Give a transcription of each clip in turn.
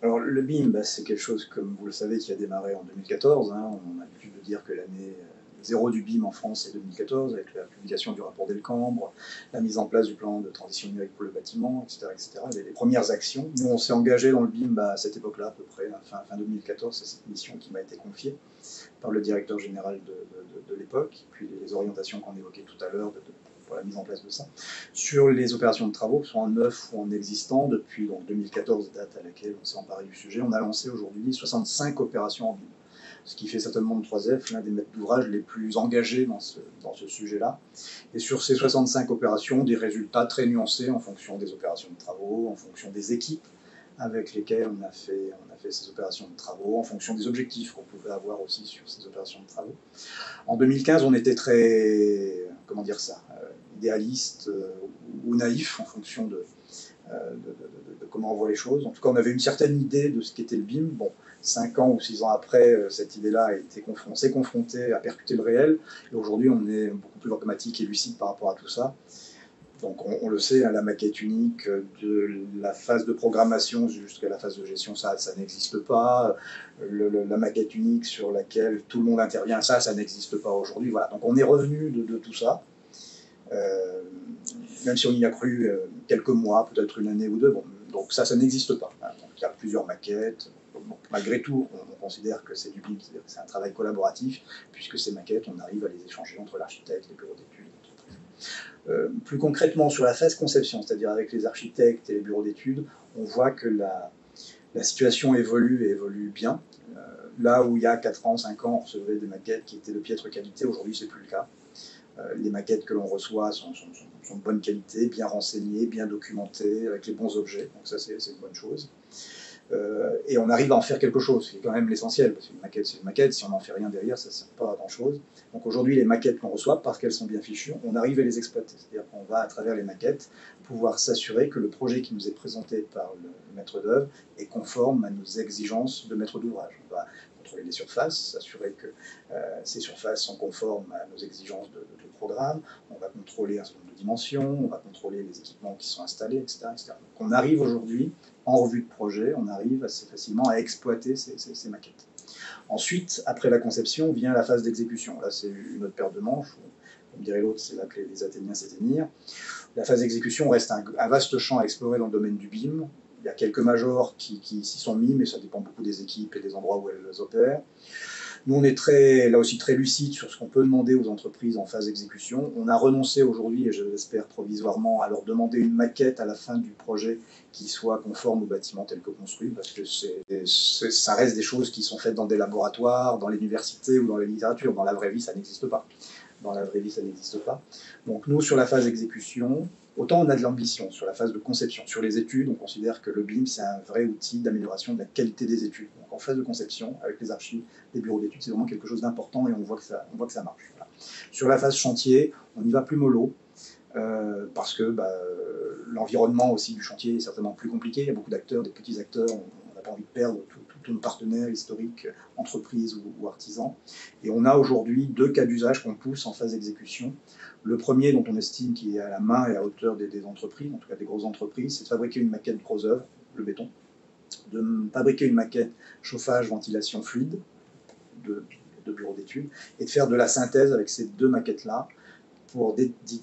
Alors le BIM, bah, c'est quelque chose, comme vous le savez, qui a démarré en 2014. Hein. On a l'habitude de dire que l'année zéro du BIM en France, c'est 2014, avec la publication du rapport Delcambre, la mise en place du plan de transition numérique pour le bâtiment, etc. etc. Les premières actions. Nous, on s'est engagé dans le BIM à cette époque-là, à peu près, fin 2014, c'est cette mission qui m'a été confiée par le directeur général de l'époque, puis les orientations qu'on évoquait tout à l'heure pour la mise en place de ça. Sur les opérations de travaux, soit en neuf ou en existant, depuis donc, 2014, date à laquelle on s'est emparé du sujet, on a lancé aujourd'hui 65 opérations en BIM, ce qui fait certainement de 3F l'un des maîtres d'ouvrage les plus engagés dans ce sujet-là. Et sur ces 65 opérations, des résultats très nuancés en fonction des opérations de travaux, en fonction des équipes avec lesquels on a fait ces opérations de travaux, en fonction des objectifs qu'on pouvait avoir aussi sur ces opérations de travaux. En 2015, on était très, comment dire ça, idéaliste ou naïf en fonction de comment on voit les choses. En tout cas, on avait une certaine idée de ce qu'était le BIM. Bon, 5 ans ou 6 ans après, cette idée-là s'est confrontée à percuter le réel. Et aujourd'hui, on est beaucoup plus pragmatique et lucide par rapport à tout ça. Donc on le sait, hein, la maquette unique de la phase de programmation jusqu'à la phase de gestion, ça n'existe pas. La maquette unique sur laquelle tout le monde intervient, ça n'existe pas aujourd'hui. Voilà. Donc on est revenu de tout ça, même si on y a cru quelques mois, peut-être une année ou deux. Bon, donc ça n'existe pas. Hein. Donc il y a plusieurs maquettes. Bon, malgré tout, on considère que c'est du BIM, c'est-à-dire que c'est un travail collaboratif, puisque ces maquettes, on arrive à les échanger entre l'architecte, les bureaux d'études, plus concrètement, sur la phase conception, c'est-à-dire avec les architectes et les bureaux d'études, on voit que la situation évolue et évolue bien. Là où il y a 4 ans, 5 ans, on recevait des maquettes qui étaient de piètre qualité, aujourd'hui c'est plus le cas. Les maquettes que l'on reçoit sont de bonne qualité, bien renseignées, bien documentées, avec les bons objets, donc ça c'est une bonne chose. Et on arrive à en faire quelque chose, c'est quand même l'essentiel, parce qu'une maquette c'est une maquette, si on n'en fait rien derrière, ça ne sert pas à grand chose. Donc aujourd'hui, les maquettes qu'on reçoit, parce qu'elles sont bien fichues, on arrive à les exploiter. C'est-à-dire qu'on va, à travers les maquettes, pouvoir s'assurer que le projet qui nous est présenté par le maître d'œuvre est conforme à nos exigences de maître d'ouvrage. On va contrôler les surfaces, s'assurer que ces surfaces sont conformes à nos exigences de programme, on va contrôler un certain nombre de dimensions, on va contrôler les équipements qui sont installés, etc. etc. Donc on arrive aujourd'hui, en revue de projet, on arrive assez facilement à exploiter ces maquettes. Ensuite, après la conception, vient la phase d'exécution. Là, c'est une autre paire de manches. Comme dirait l'autre, c'est là que les Athéniens s'éteignirent. La phase d'exécution reste un vaste champ à explorer dans le domaine du BIM. Il y a quelques majors qui s'y sont mis, mais ça dépend beaucoup des équipes et des endroits où elles opèrent. Nous, on est là aussi très lucide sur ce qu'on peut demander aux entreprises en phase d'exécution. On a renoncé aujourd'hui, et je l'espère provisoirement, à leur demander une maquette à la fin du projet qui soit conforme au bâtiment tel que construit, parce que ça reste des choses qui sont faites dans des laboratoires, dans l'université ou dans la littérature. Dans la vraie vie, ça n'existe pas. Dans la vraie vie, ça n'existe pas. Donc nous, sur la phase d'exécution, autant on a de l'ambition sur la phase de conception. Sur les études, on considère que le BIM, c'est un vrai outil d'amélioration de la qualité des études. Donc en phase de conception, avec les archives, les bureaux d'études, c'est vraiment quelque chose d'important et on voit que ça marche. Voilà. Sur la phase chantier, on y va plus mollo, parce que l'environnement aussi du chantier est certainement plus compliqué. Il y a beaucoup d'acteurs, des petits acteurs, on n'a pas envie de perdre tous nos partenaires historiques, entreprises ou artisans. Et on a aujourd'hui 2 cas d'usage qu'on pousse en phase d'exécution. Le premier, dont on estime qu'il est à la main et à hauteur des entreprises, en tout cas des grosses entreprises, c'est de fabriquer une maquette de gros œuvre, le béton, de fabriquer une maquette chauffage, ventilation fluide de bureau d'études, et de faire de la synthèse avec ces 2 maquettes-là pour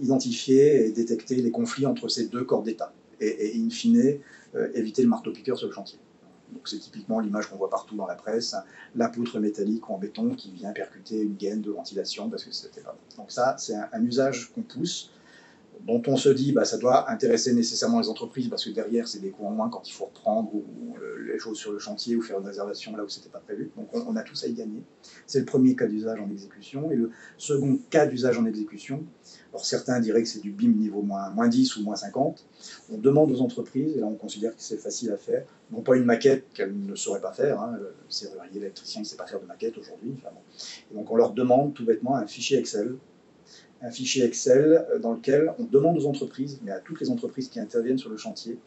identifier et détecter les conflits entre ces 2 corps d'état, et in fine, éviter le marteau-piqueur sur le chantier. Donc c'est typiquement l'image qu'on voit partout dans la presse, la poutre métallique ou en béton qui vient percuter une gaine de ventilation parce que c'était pas bon. Donc ça, c'est un usage qu'on pousse, dont on se dit ça doit intéresser nécessairement les entreprises parce que derrière c'est des coûts en moins quand il faut reprendre les choses sur le chantier ou faire une réservation là où c'était pas prévu. Donc on a tous à y gagner. C'est le premier cas d'usage en exécution. Et le second cas d'usage en exécution, alors certains diraient que c'est du BIM niveau moins 10 ou moins 50. On demande aux entreprises, et là on considère que c'est facile à faire, non pas une maquette qu'elles ne sauraient pas faire, hein, le serrurier, l'électricien ne sait pas faire de maquette aujourd'hui. Enfin bon. Et donc on leur demande tout bêtement un fichier Excel un fichier Excel dans lequel on demande aux entreprises, mais à toutes les entreprises qui interviennent sur le chantier,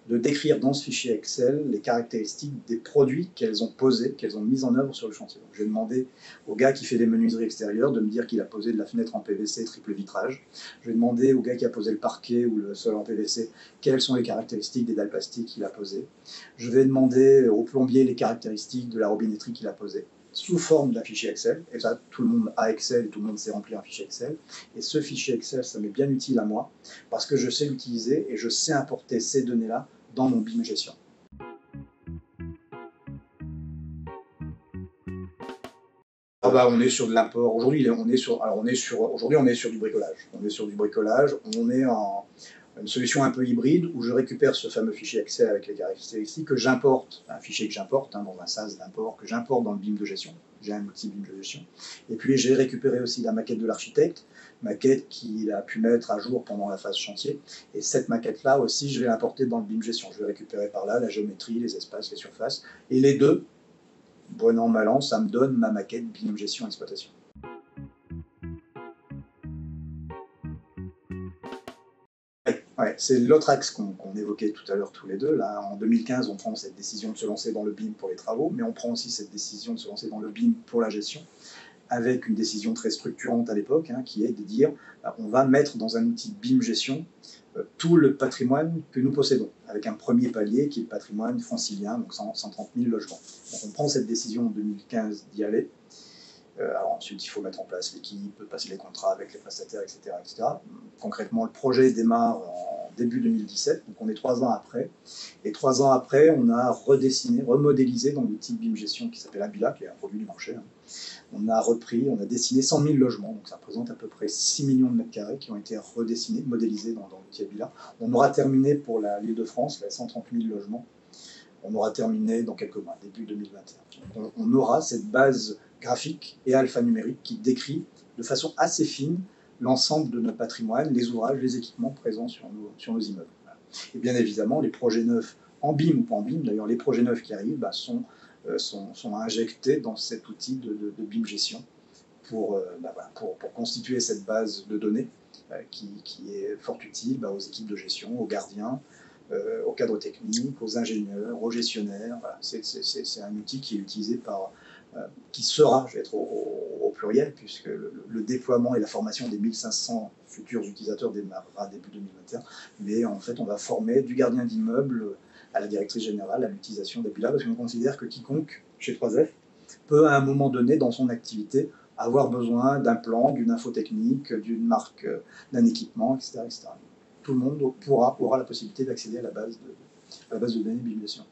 de décrire dans ce fichier Excel les caractéristiques des produits qu'elles ont posés, qu'elles ont mis en œuvre sur le chantier. Donc, je vais demander au gars qui fait des menuiseries extérieures de me dire qu'il a posé de la fenêtre en PVC triple vitrage. Je vais demander au gars qui a posé le parquet ou le sol en PVC quelles sont les caractéristiques des dalles plastiques qu'il a posées. Je vais demander au plombier les caractéristiques de la robinetterie qu'il a posée, sous forme d'un fichier Excel, et ça, tout le monde a Excel et tout le monde sait remplir un fichier Excel, et ce fichier Excel, ça m'est bien utile à moi, parce que je sais l'utiliser et je sais importer ces données-là dans mon BIM gestion. Ah bah, on est sur de l'import. Aujourd'hui, on est sur du bricolage. On est sur du bricolage, on est en une solution un peu hybride où je récupère ce fameux fichier Excel avec les caractéristiques que j'importe, un fichier que j'importe dans un SaaS d'import, que j'importe dans le BIM de gestion. J'ai un outil BIM de gestion. Et puis j'ai récupéré aussi la maquette de l'architecte, maquette qu'il a pu mettre à jour pendant la phase chantier. Et cette maquette-là aussi, je vais l'importer dans le BIM gestion. Je vais récupérer par là la géométrie, les espaces, les surfaces. Et les deux, bon an, mal an, ça me donne ma maquette BIM gestion exploitation. Ouais, c'est l'autre axe qu'on évoquait tout à l'heure tous les deux. Là, en 2015, on prend cette décision de se lancer dans le BIM pour les travaux, mais on prend aussi cette décision de se lancer dans le BIM pour la gestion, avec une décision très structurante à l'époque, qui est de dire on va mettre dans un outil de BIM gestion tout le patrimoine que nous possédons, avec un premier palier qui est le patrimoine francilien, donc 130 000 logements. Donc on prend cette décision en 2015 d'y aller. Alors ensuite, il faut mettre en place l'équipe, passer les contrats avec les prestataires, etc., etc. Concrètement, le projet démarre en début 2017, donc on est 3 ans après. Et 3 ans après, on a redessiné, remodélisé dans l'outil BIM Gestion qui s'appelle Habila, qui est un produit du marché. On a repris, on a dessiné 100 000 logements, donc ça représente à peu près 6 millions de mètres carrés qui ont été redessinés, modélisés dans l'outil Habila. On aura terminé pour l'Île-de-France, 130 000 logements. On aura terminé dans quelques mois, début 2021. Donc on aura cette base graphique et alphanumérique qui décrit de façon assez fine l'ensemble de notre patrimoine, les ouvrages, les équipements présents sur nos immeubles. Et bien évidemment, les projets neufs, en BIM ou pas en BIM, d'ailleurs les projets neufs qui arrivent sont injectés dans cet outil de BIM gestion pour constituer cette base de données qui est fort utile aux équipes de gestion, aux gardiens, aux cadres techniques, aux ingénieurs, aux gestionnaires. Voilà. C'est un outil qui est utilisé qui sera, je vais être au pluriel, puisque le déploiement et la formation des 1500 futurs utilisateurs démarrera début 2021. Mais en fait, on va former du gardien d'immeuble à la directrice générale à l'utilisation d'Habila, parce qu'on considère que quiconque, chez 3F, peut à un moment donné dans son activité avoir besoin d'un plan, d'une info technique, d'une marque, d'un équipement, etc., etc. Tout le monde aura la possibilité d'accéder à la base de données BIM gestion.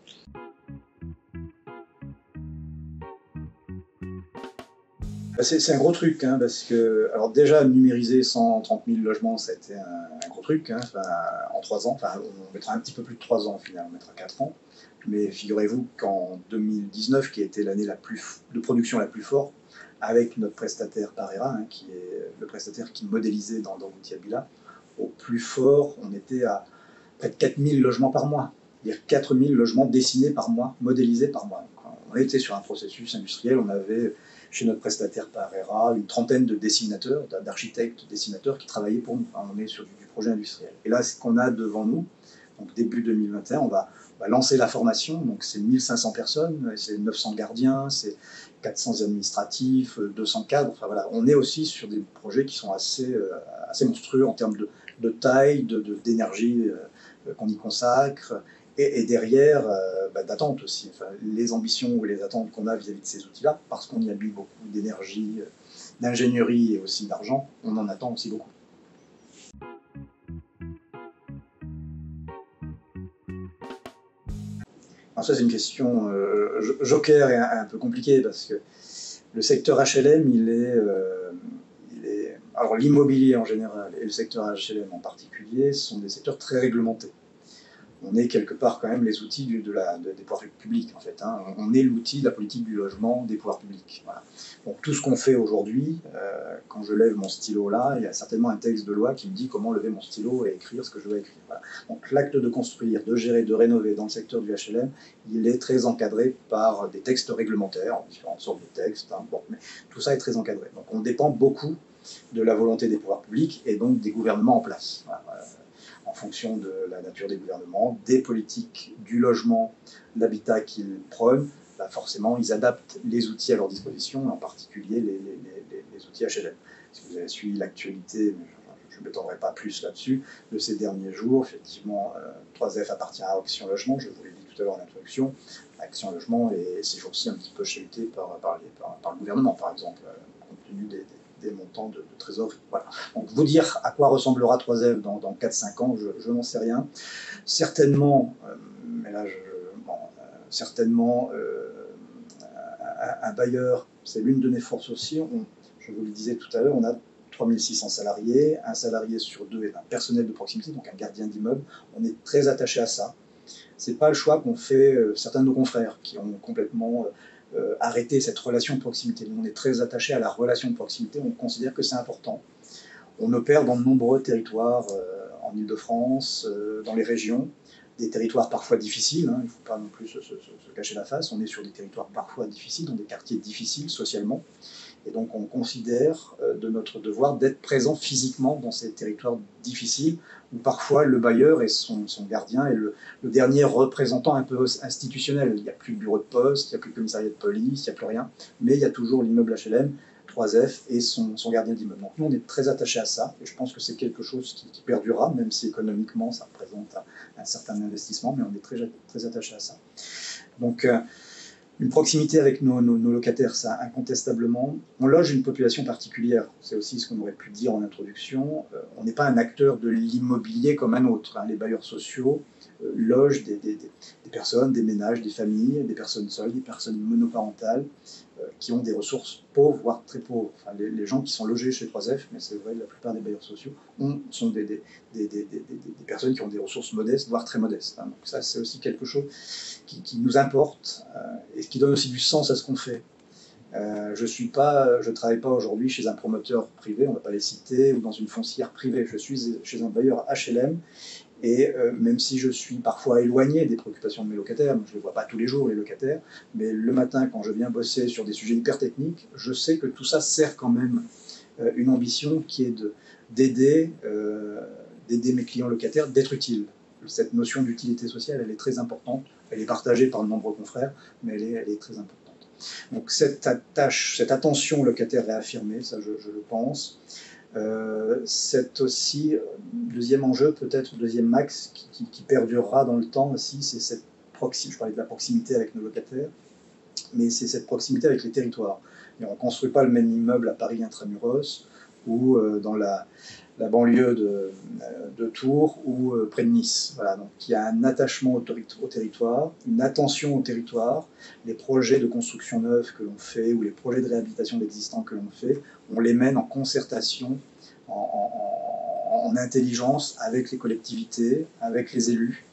C'est un gros truc, parce que, alors déjà, numériser 130 000 logements, ça a été un gros truc, en 3 ans, on mettra un petit peu plus de 3 ans au final, on mettra 4 ans, mais figurez-vous qu'en 2019, qui a été l'année de production la plus forte, avec notre prestataire Parera, qui est le prestataire qui modélisait dans l'outil Habila, au plus fort, on était à près de 4 000 logements par mois, c'est-à-dire 4 000 logements dessinés par mois, modélisés par mois. Donc, on était sur un processus industriel, on avait chez notre prestataire Parera une trentaine de dessinateurs, d'architectes dessinateurs qui travaillaient pour nous. On est sur du projet industriel. Et là, ce qu'on a devant nous, donc début 2021, on va lancer la formation, donc c'est 1500 personnes, c'est 900 gardiens, c'est 400 administratifs, 200 cadres, voilà, on est aussi sur des projets qui sont assez monstrueux en termes de taille, d'énergie qu'on y consacre, et derrière, d'attente aussi. Les ambitions ou les attentes qu'on a vis-à-vis de ces outils-là, parce qu'on y a mis beaucoup d'énergie, d'ingénierie et aussi d'argent, on en attend aussi beaucoup. Alors ça, c'est une question joker et un peu compliquée, parce que le secteur HLM, alors l'immobilier en général et le secteur HLM en particulier sont des secteurs très réglementés. On est quelque part quand même les outils des pouvoirs publics, en fait. On est l'outil de la politique du logement des pouvoirs publics. Voilà. Donc tout ce qu'on fait aujourd'hui, quand je lève mon stylo là, il y a certainement un texte de loi qui me dit comment lever mon stylo et écrire ce que je veux écrire. Voilà. Donc l'acte de construire, de gérer, de rénover dans le secteur du HLM, il est très encadré par des textes réglementaires, différentes sortes de textes. Mais tout ça est très encadré. Donc on dépend beaucoup de la volonté des pouvoirs publics et donc des gouvernements en place. Voilà. En fonction de la nature des gouvernements, des politiques du logement, de l'habitat qu'ils prônent, bah forcément, ils adaptent les outils à leur disposition, en particulier les outils HLM. Si vous avez suivi l'actualité, je ne m'étendrai pas plus là-dessus, de ces derniers jours, effectivement, 3F appartient à Action Logement, je vous l'ai dit tout à l'heure en introduction. Action Logement est ces jours-ci un petit peu chahuté par le gouvernement, par exemple, compte tenu des montants de trésorerie. Voilà. Donc vous dire à quoi ressemblera 3F dans 4-5 ans, je n'en sais rien. Certainement, mais là, certainement, un bailleur, c'est l'une de mes forces aussi. Je vous le disais tout à l'heure, on a 3600 salariés, un salarié sur deux est un personnel de proximité, donc un gardien d'immeuble. On est très attaché à ça. Ce n'est pas le choix qu'ont fait certains de nos confrères qui ont complètement arrêté cette relation de proximité. Nous, on est très attaché à la relation de proximité, on considère que c'est important. On opère dans de nombreux territoires en Ile-de-France, dans les régions, des territoires parfois difficiles, hein, il ne faut pas non plus se cacher la face, on est sur des territoires parfois difficiles, dans des quartiers difficiles socialement, et donc on considère de notre devoir d'être présent physiquement dans ces territoires difficiles, où parfois le bailleur et son gardien est le dernier représentant un peu institutionnel. Il n'y a plus de bureau de poste, il n'y a plus de commissariat de police, il n'y a plus rien, mais il y a toujours l'immeuble HLM, 3F et son gardien d'immeuble. Donc nous, on est très attachés à ça, et je pense que c'est quelque chose qui perdurera, même si économiquement, ça représente un certain investissement, mais on est très attachés à ça. Donc, une proximité avec nos locataires, ça, incontestablement. On loge une population particulière, c'est aussi ce qu'on aurait pu dire en introduction. On n'est pas un acteur de l'immobilier comme un autre. Hein. Les bailleurs sociaux logent des personnes, des ménages, des familles, des personnes seules, des personnes monoparentales, qui ont des ressources pauvres, voire très pauvres. Enfin, les gens qui sont logés chez 3F, mais c'est vrai, la plupart des bailleurs sociaux sont des personnes qui ont des ressources modestes, voire très modestes. Hein. Donc ça, c'est aussi quelque chose qui nous importe et qui donne aussi du sens à ce qu'on fait. Je ne travaille pas aujourd'hui chez un promoteur privé, on ne va pas les citer, ou dans une foncière privée. Je suis chez un bailleur HLM. Et même si je suis parfois éloigné des préoccupations de mes locataires, je ne les vois pas tous les jours, les locataires, mais le matin, quand je viens bosser sur des sujets hyper techniques, je sais que tout ça sert quand même une ambition qui est d'aider mes clients locataires, d'être utile. Cette notion d'utilité sociale, elle est très importante, elle est partagée par de nombreux confrères, mais elle est très importante. Donc cette attention locataire réaffirmée, ça je le pense. C'est aussi, deuxième enjeu, peut-être deuxième max, qui perdurera dans le temps aussi, c'est cette proximité, je parlais de la proximité avec nos locataires, mais c'est cette proximité avec les territoires. Et on ne construit pas le même immeuble à Paris intramuros ou dans la banlieue de Tours ou près de Nice. Voilà, donc il y a un attachement au territoire, une attention au territoire. Les projets de construction neuve que l'on fait ou les projets de réhabilitation d'existants que l'on fait, on les mène en concertation, en intelligence avec les collectivités, avec les élus,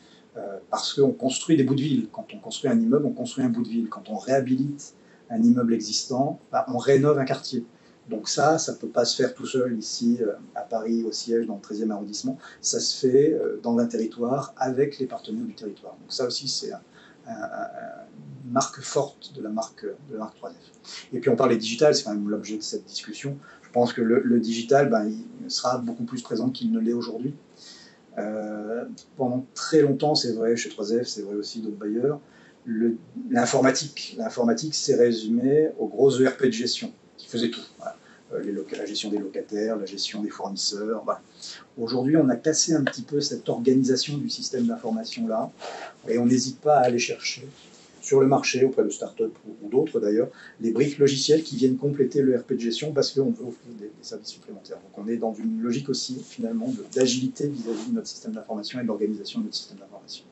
parce qu'on construit des bouts de ville. Quand on construit un immeuble, on construit un bout de ville. Quand on réhabilite un immeuble existant, bah, on rénove un quartier. Donc ça ne peut pas se faire tout seul ici à Paris, au siège, dans le 13e arrondissement. Ça se fait dans un territoire avec les partenaires du territoire. Donc ça aussi, c'est une marque forte de la marque 3F. Et puis on parlait digital, c'est quand même l'objet de cette discussion. Je pense que le digital, ben, il sera beaucoup plus présent qu'il ne l'est aujourd'hui. Pendant très longtemps, c'est vrai chez 3F, c'est vrai aussi d'autres bailleurs, l'informatique s'est résumée aux gros ERP de gestion qui faisaient tout. Voilà. La gestion des locataires, la gestion des fournisseurs. Voilà. Aujourd'hui, on a cassé un petit peu cette organisation du système d'information-là et on n'hésite pas à aller chercher sur le marché, auprès de start-up ou d'autres d'ailleurs, les briques logicielles qui viennent compléter le RP de gestion parce qu'on veut offrir des services supplémentaires. Donc on est dans une logique aussi finalement d'agilité vis-à-vis de notre système d'information et de l'organisation de notre système d'information.